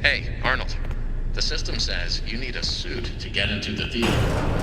Hey, Arnold. The system says you need a suit to get into the theater.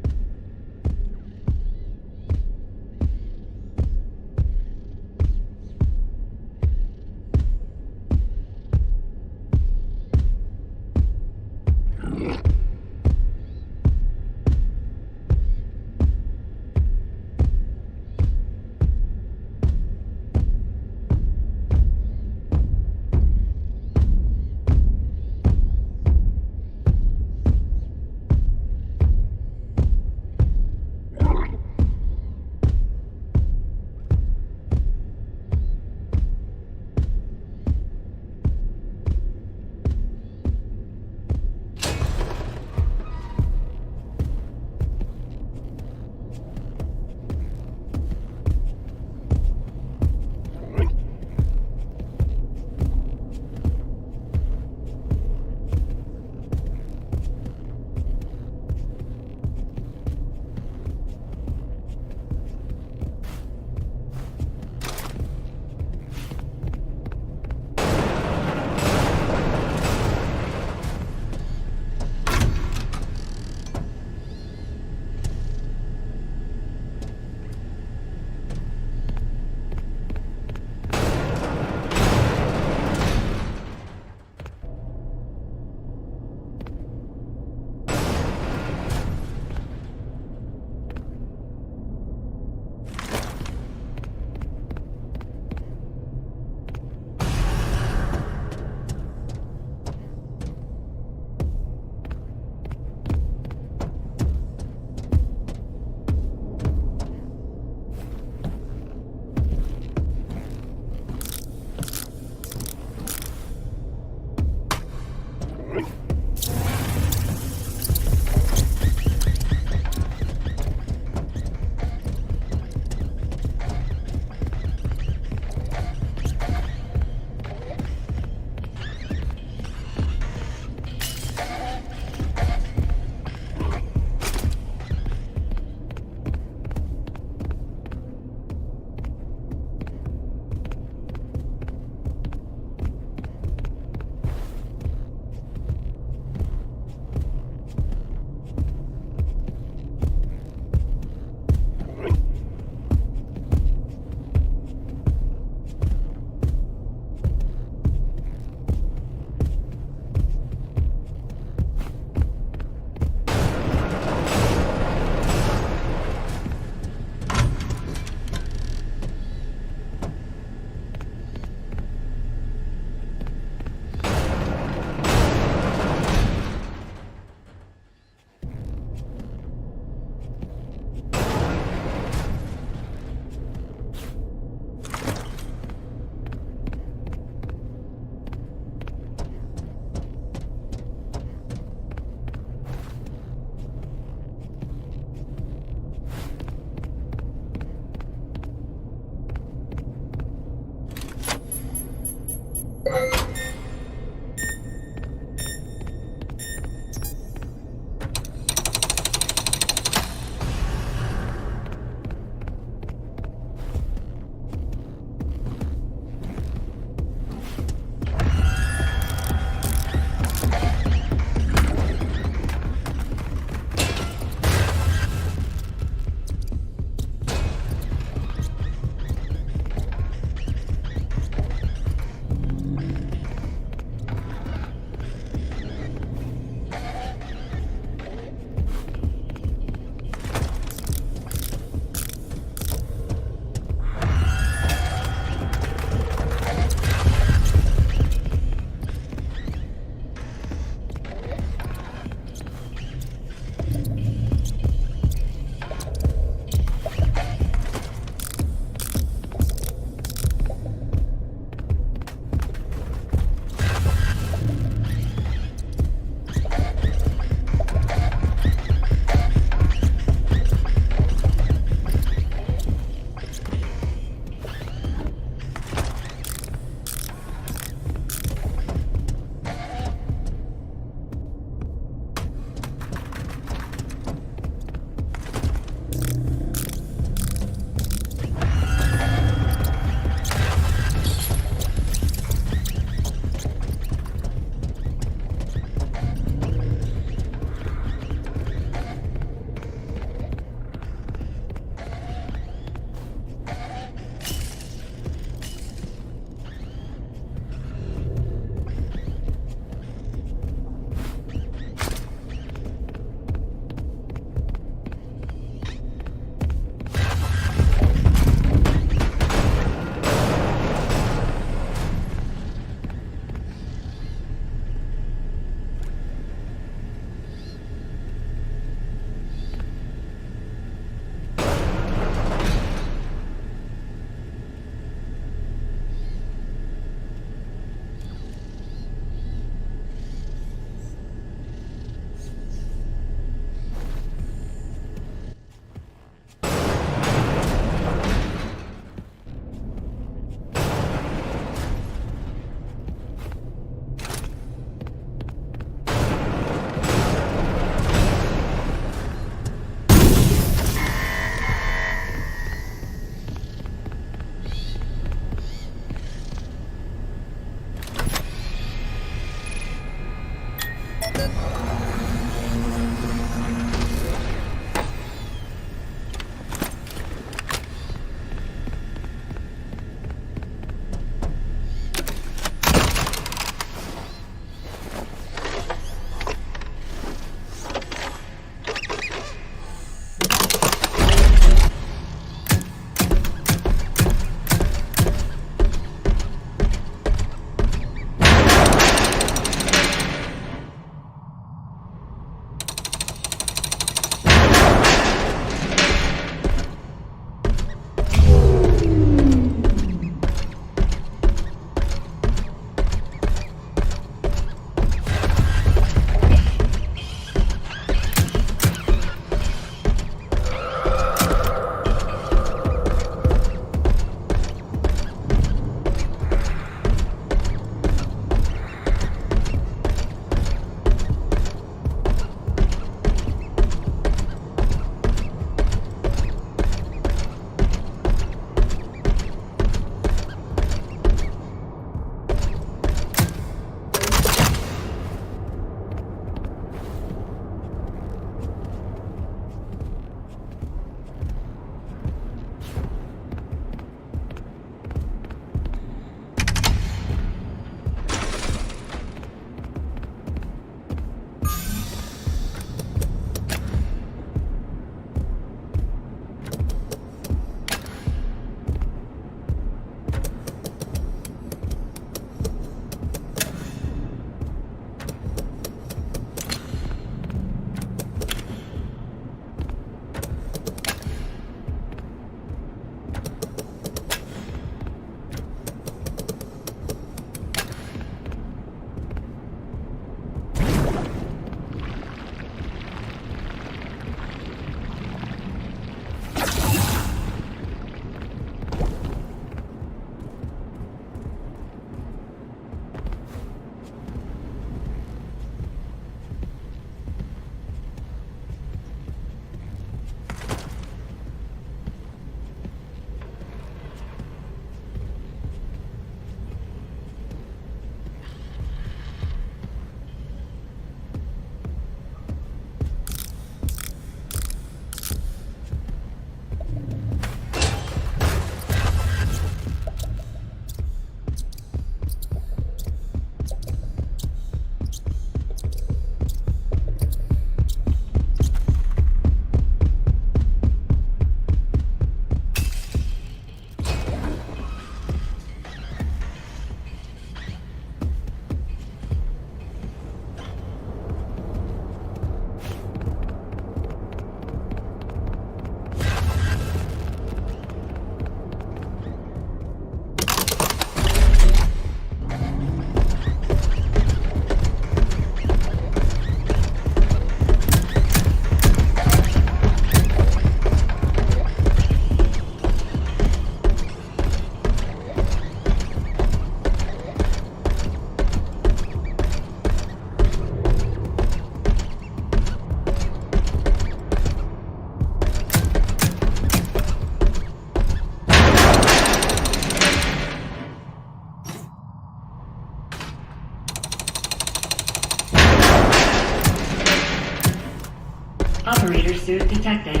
operator suit detected.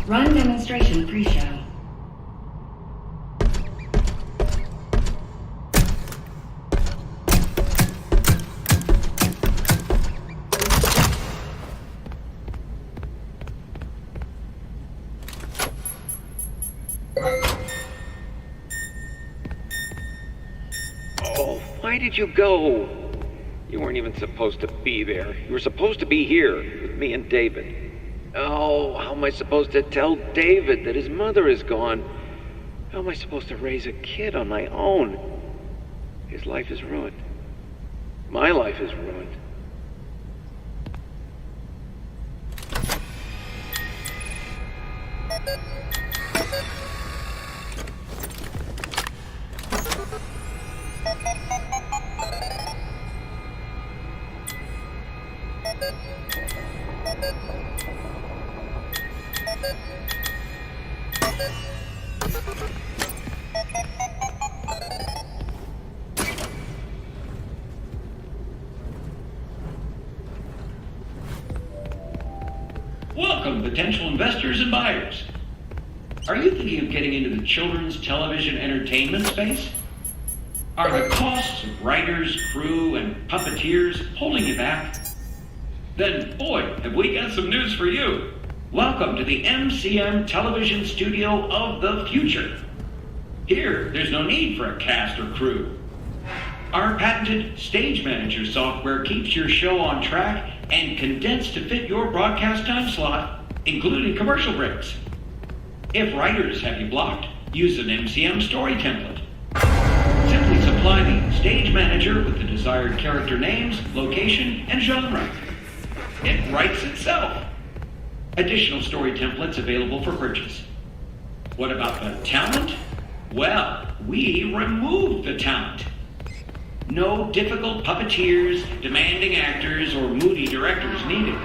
Run demonstration pre-show. Oh, why did you go? You weren't even supposed to be there. You were supposed to be here with me and David. Oh, how am I supposed to tell David that his mother is gone? How am I supposed to raise a kid on my own? His life is ruined. My life is ruined. Welcome, potential investors and buyers. Are you thinking of getting into the children's television entertainment space? Are the costs of writers, crew, and puppeteers holding you back? Then, boy, have we got some news for you. Welcome to the MCM television studio of the future. Here, there's no need for a cast or crew. Our patented Stage Manager software keeps your show on track and condensed to fit your broadcast time slot, including commercial breaks. If writers have you blocked, use an MCM story template. Simply supply the Stage Manager with the desired character names, location, and genre. It writes itself. Additional story templates available for purchase. What about the talent? Well, we removed the talent. No difficult puppeteers, demanding actors, or moody directors needed.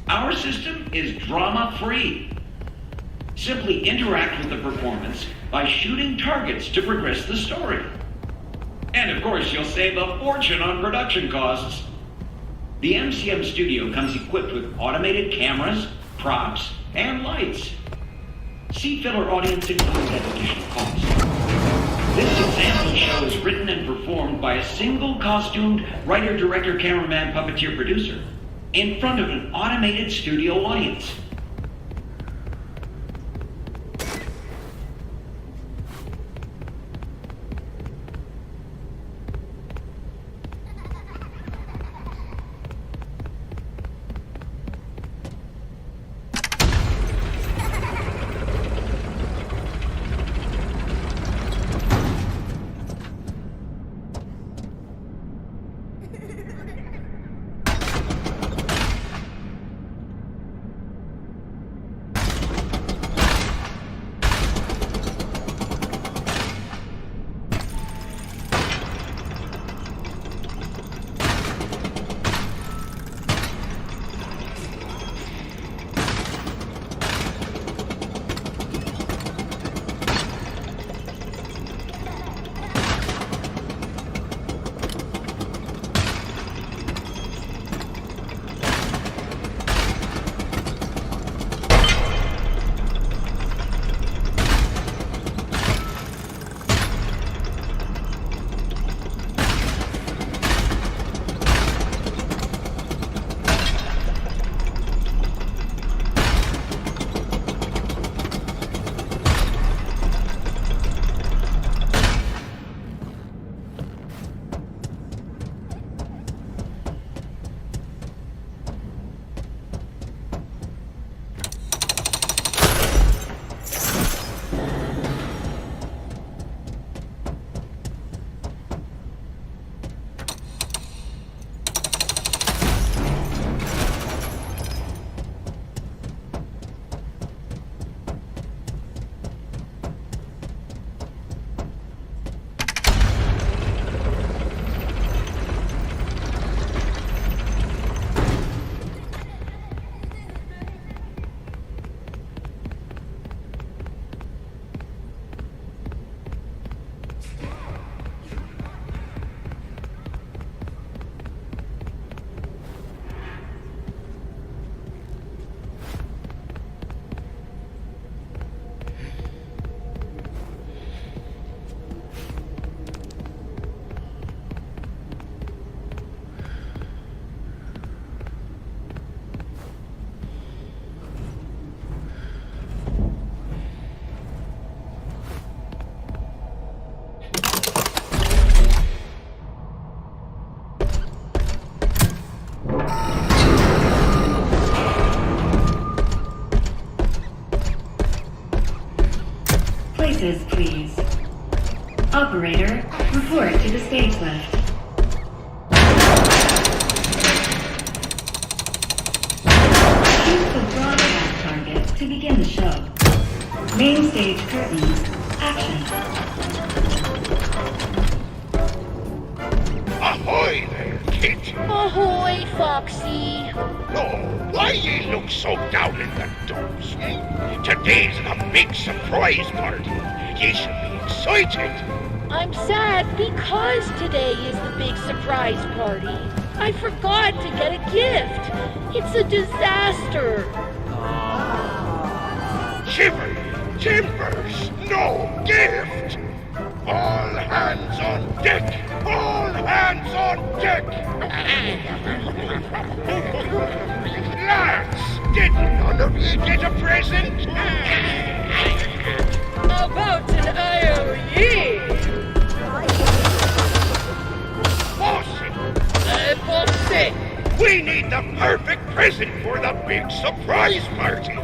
Our system is drama-free. Simply interact with the performance by shooting targets to progress the story. And of course, you'll save a fortune on production costs. The MCM studio comes equipped with automated cameras, props, and lights. See filler audience includes at additional cost. This example show is written and performed by a single costumed writer, director, cameraman, puppeteer, producer in front of an automated studio audience. Clearances, please. Operator, report to the stage left. Choose the broadcast target to begin the show. Main stage curtains, action. Ahoy there, kid! Ahoy, Foxy. Oh, why ye look so down in the dumps, eh? Today's the big surprise party. Ye should be excited. I'm sad because today is the big surprise party. I forgot to get a gift. It's a disaster. Shiver, timbers, no gift. All hands on deck. All hands on deck. Lads, did none of you get a present? About an IOE. Foxy. We need the perfect present for the big surprise party.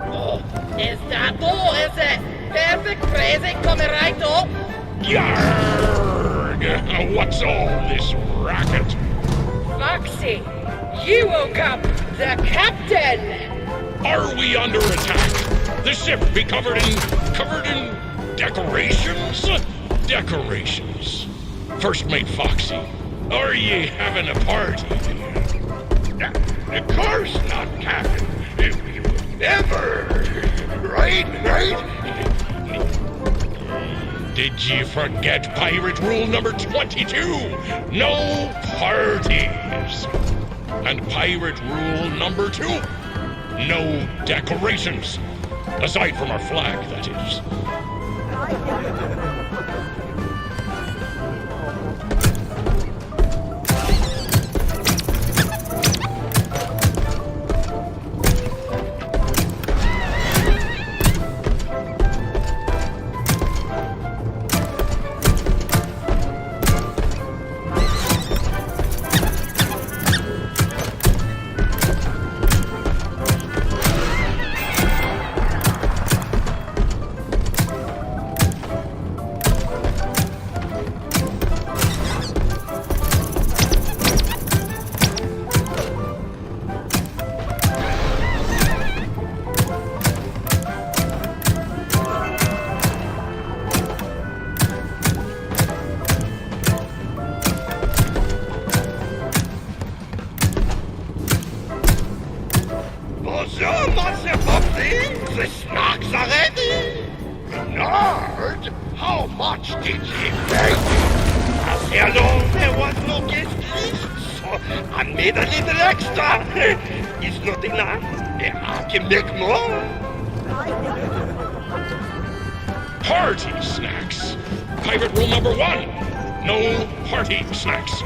Oh, is that all, is it? Perfect present coming right up. Yarg! What's all this racket? Foxy, you woke up the captain. Are we under attack? The ship be covered in decorations? Decorations. First mate Foxy, are ye having a party? Of course not, Captain. We would never. Right? Did you forget pirate rule number 22? No parties. And pirate rule number 2? No decorations. Aside from our flag, that is. Bonjour, Monsieur Foxy! The snacks are ready! Nard, how much did you pay? Hello, there was no guest list, so I made a little extra. It's not enough. I can make more. Party snacks. Pirate rule number 1. No party snacks.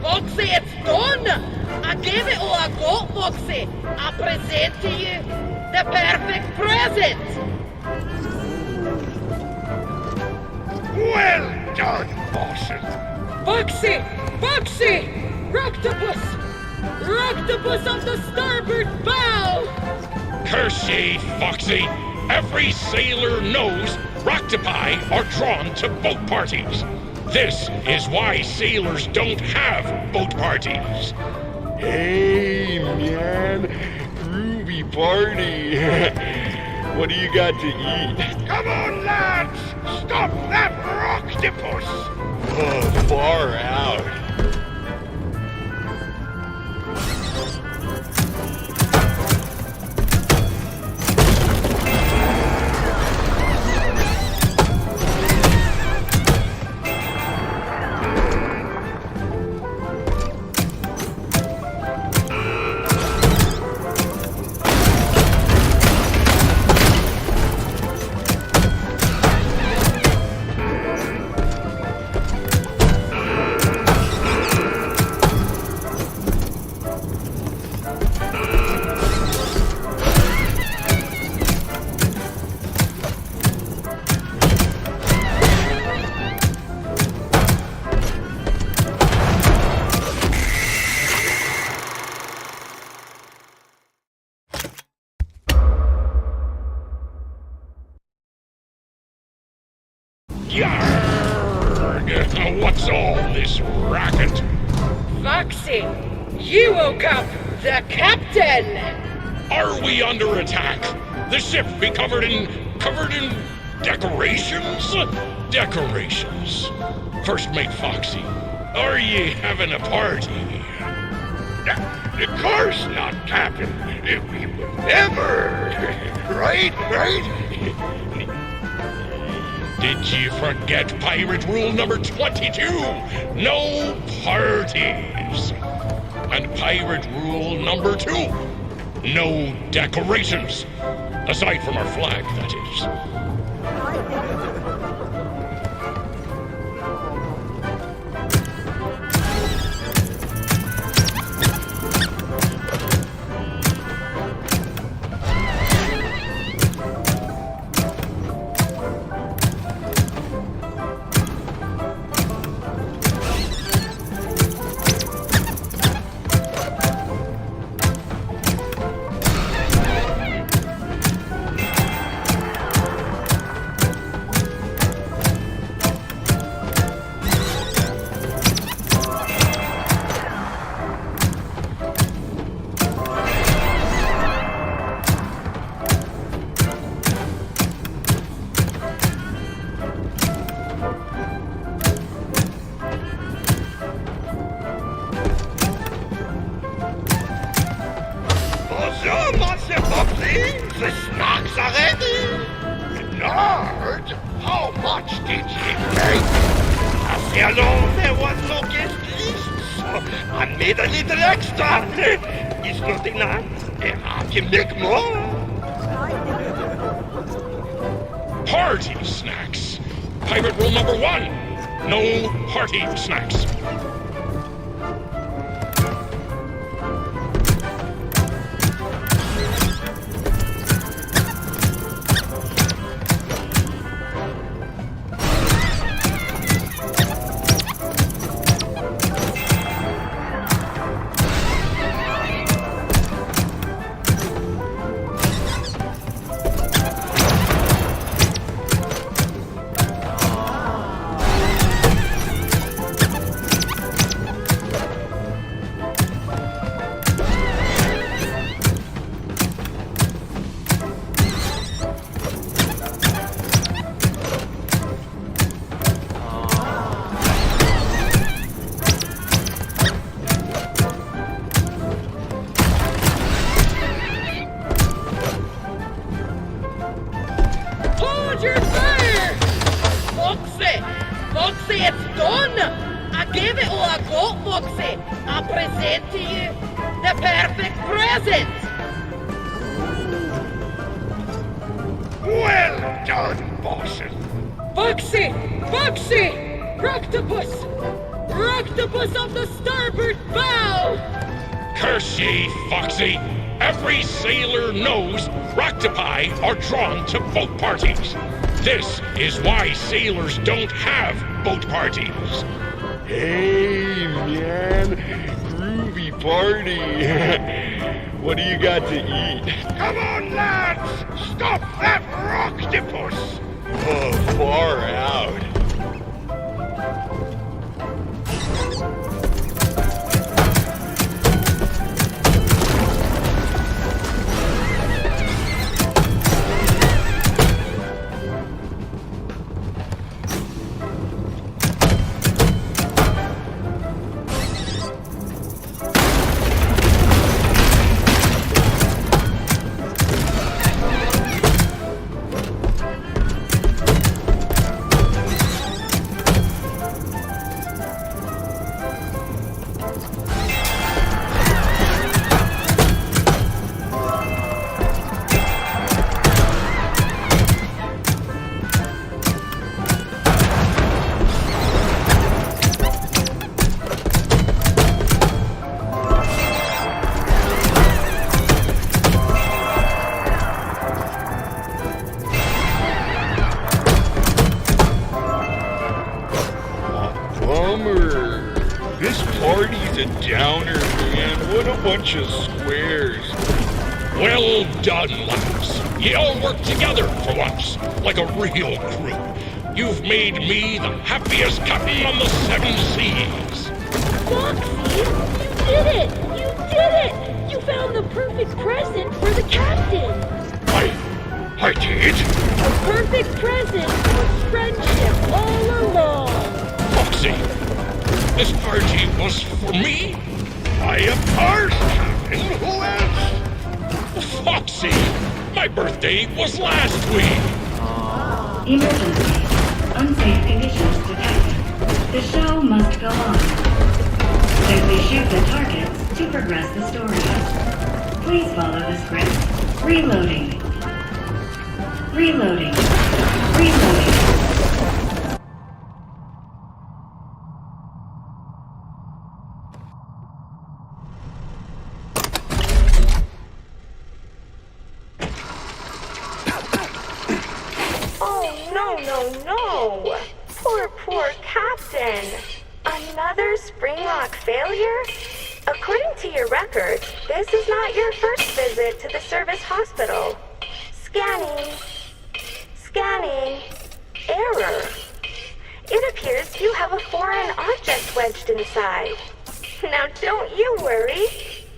Foxy, it's done! I gave it all I got, Foxy! I present to you the perfect present! Well done, Boston! Foxy! Foxy! Roctopus! Roctopus on the starboard bow! Curse ye, Foxy! Every sailor knows Roctopi are drawn to boat parties. This is why sailors don't have boat parties. Hey, man. Groovy party. What do you got to eat? Come on, lads! Stop that Roctopus! Oh, far out. Yarg! What's all this racket? Foxy, you woke up the captain! Are we under attack? The ship be covered in decorations? Decorations. First Mate Foxy, are ye having a party? Of course not, Captain. We would never. Right? Did you forget pirate rule number 22? No parties. And pirate rule number 2? No decorations. Aside from our flag, that is. Bonjour, Monsieur Foxy. The snacks are ready. Lord, how much did he take? As you know, there was no guest list, so I made a little extra. It's not enough. I can make more. Party snacks. Pirate rule number 1. No party snacks. Foxy, it's done! I gave it all I got, Foxy! I present to you the perfect present! Well done, Boston. Foxy! Foxy! Roctopus! Roctopus on the starboard bow! Curse ye, Foxy! Every sailor knows Roctopi are drawn to boat parties. This is why sailors don't have boat parties. Hey, man. Groovy party. What do you got to eat? Come on, lads. Stop that Roctopus. Oh, far out. just a downer, man. What a bunch of squares. Well done, lads. You all work together for once, like a real crew. You've made me the happiest captain on the 7 seas. Foxy, you did it! You did it! You found the perfect present for the captain! I did? A perfect present for friendship all along! Foxy, this party was for me? I am ours, Captain. Who else? Foxy, my birthday was last week. Emergency. Unsafe conditions detected. The show must go on. Simply shoot the targets to progress the story. Please follow the script. Reloading. Reloading. Reloading. No. Poor Captain. Another Springlock failure? According to your records, this is not your first visit to the service hospital. Scanning. Error. It appears you have a foreign object wedged inside. Now don't you worry.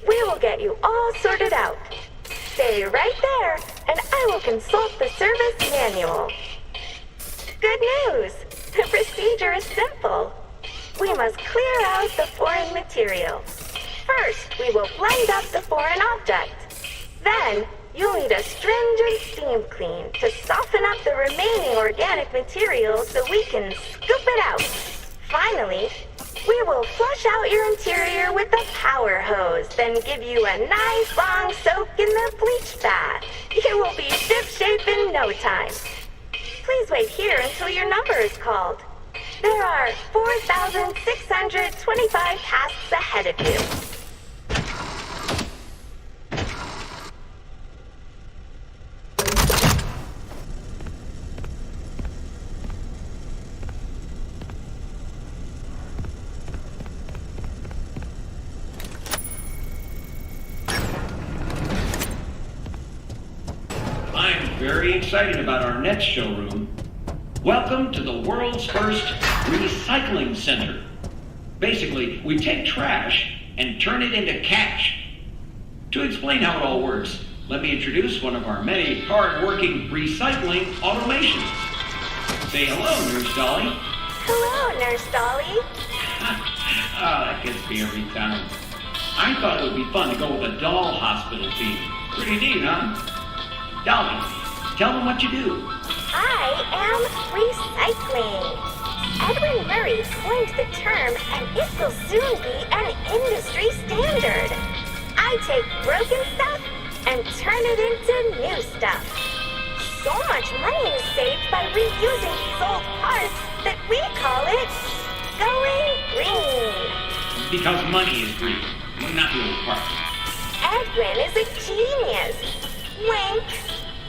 We will get you all sorted out. Stay right there, and I will consult the service manual. Good news! The procedure is simple. We must clear out the foreign material. First, we will blend up the foreign object. Then, you'll need a stringent steam clean to soften up the remaining organic material so we can scoop it out. Finally, we will flush out your interior with a power hose, then give you a nice long soak in the bleach bath. You will be shipshape in no time. Please wait here until your number is called. There are 4,625 tasks ahead of you. I'm very excited about our next showroom. Welcome to the world's first recycling center. Basically, we take trash and turn it into cash. To explain how it all works, let me introduce one of our many hard-working recycling automations. Say hello, Nurse Dolly. Hello, Nurse Dolly. That gets me every time. I thought it would be fun to go with a doll hospital theme. Pretty neat, huh? Dolly, tell them what you do. I am recycling. Edwin Murray coined the term, and it will soon be an industry standard. I take broken stuff and turn it into new stuff. So much money is saved by reusing these old parts that we call it going green. Because money is green, not the old part. Edwin is a genius. Wink.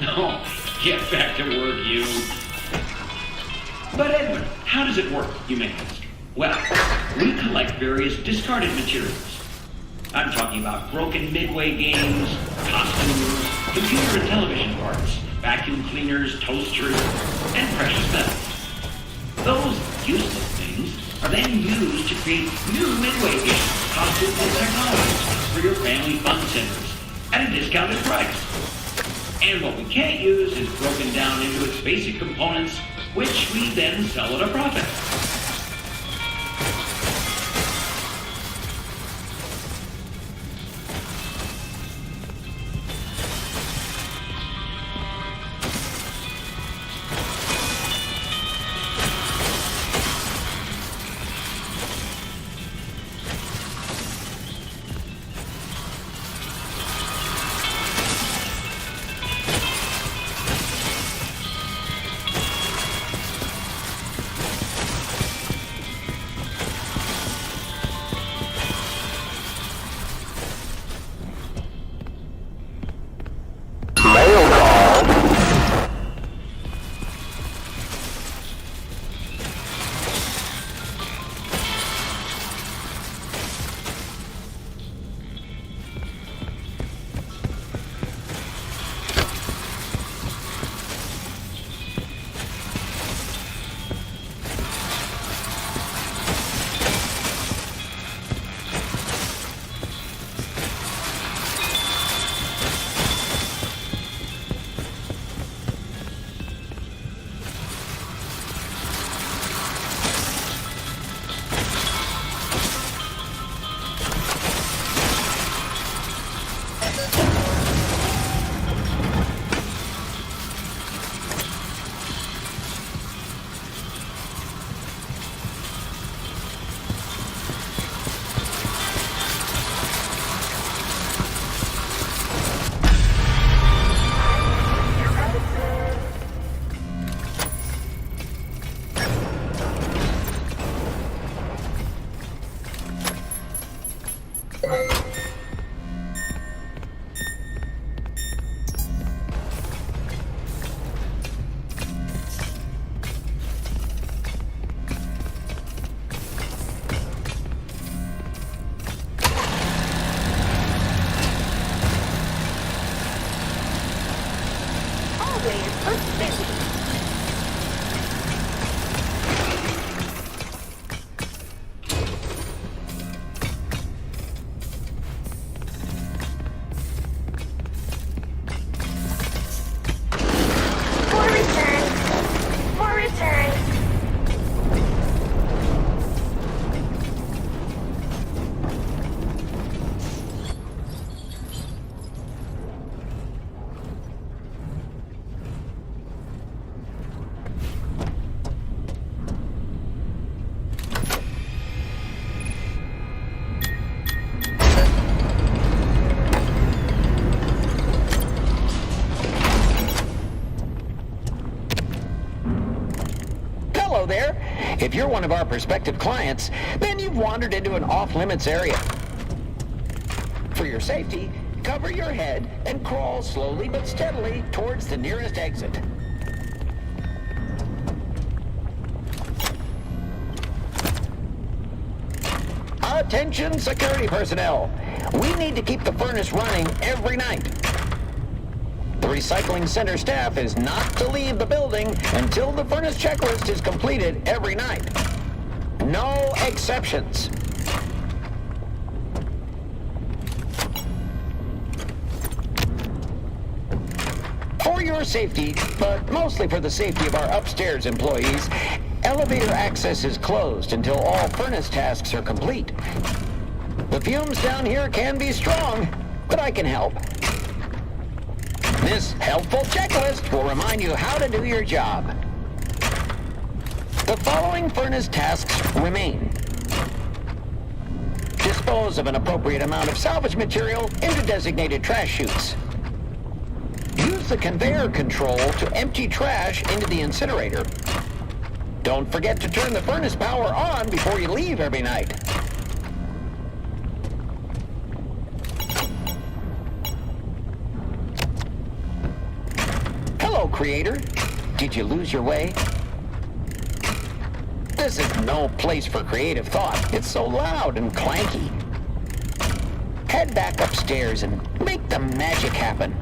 Oh, get back to work, you. But Edwin, how does it work, you may ask? Well, we collect various discarded materials. I'm talking about broken Midway games, costumes, computer and television parts, vacuum cleaners, toasters, and precious metals. Those useless things are then used to create new Midway games, costumes, and technologies for your family fun centers at a discounted price. And what we can't use is broken down into its basic components, which we then sell at a profit. go there? If you're one of our prospective clients, then you've wandered into an off-limits area. For your safety, cover your head and crawl slowly but steadily towards the nearest exit. Attention security personnel! We need to keep the furnace running every night. The recycling center staff is not to leave the building until the furnace checklist is completed every night. No exceptions. For your safety, but mostly for the safety of our upstairs employees, elevator access is closed until all furnace tasks are complete. The fumes down here can be strong, but I can help. This helpful checklist will remind you how to do your job. The following furnace tasks remain. Dispose of an appropriate amount of salvage material into designated trash chutes. Use the conveyor control to empty trash into the incinerator. Don't forget to turn the furnace power on before you leave every night. Hello, Creator. Did you lose your way? This is no place for creative thought. It's so loud and clanky. Head back upstairs and make the magic happen.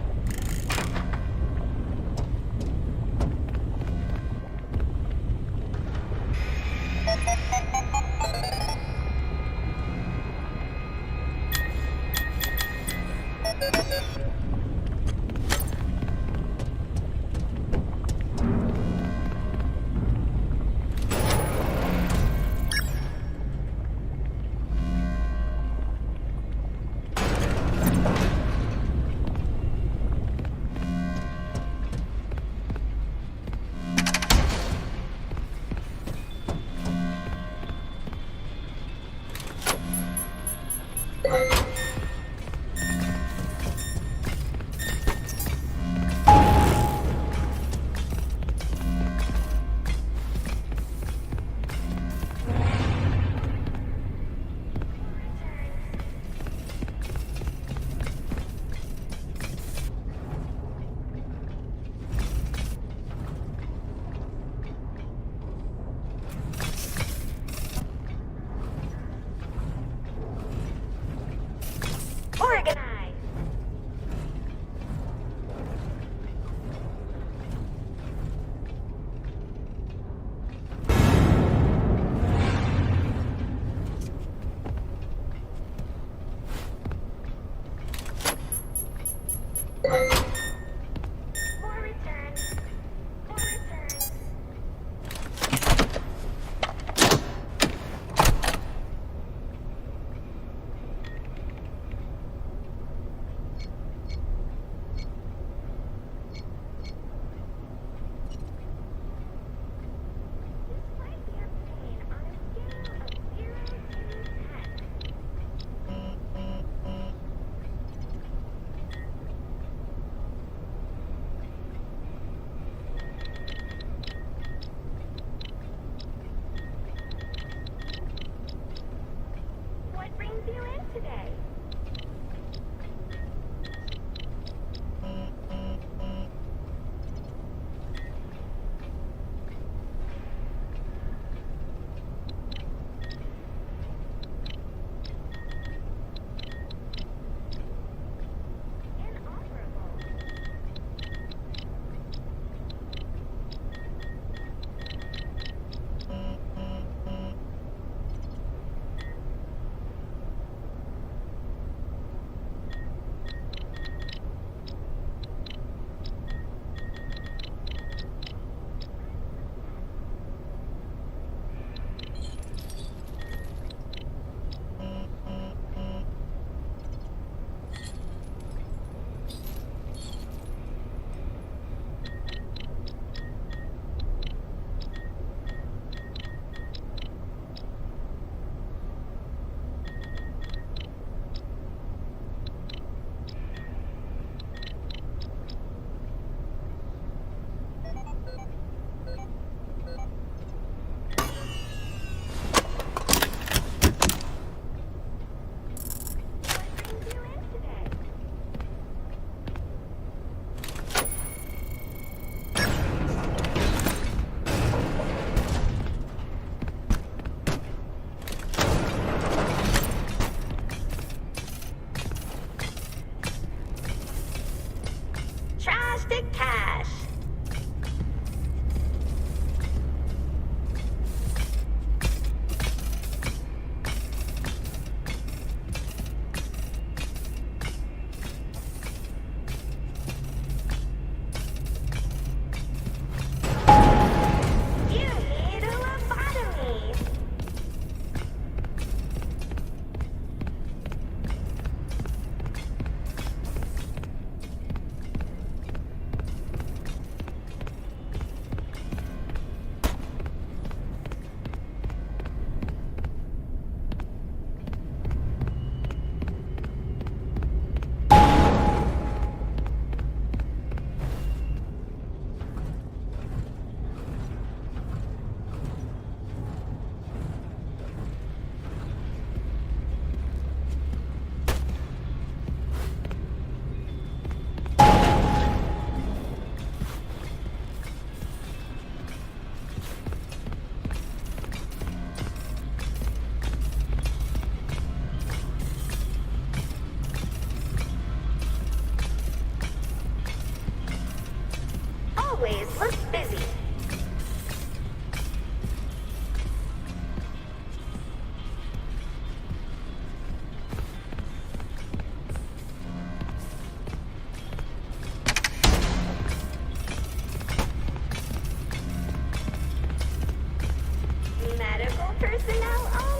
personnel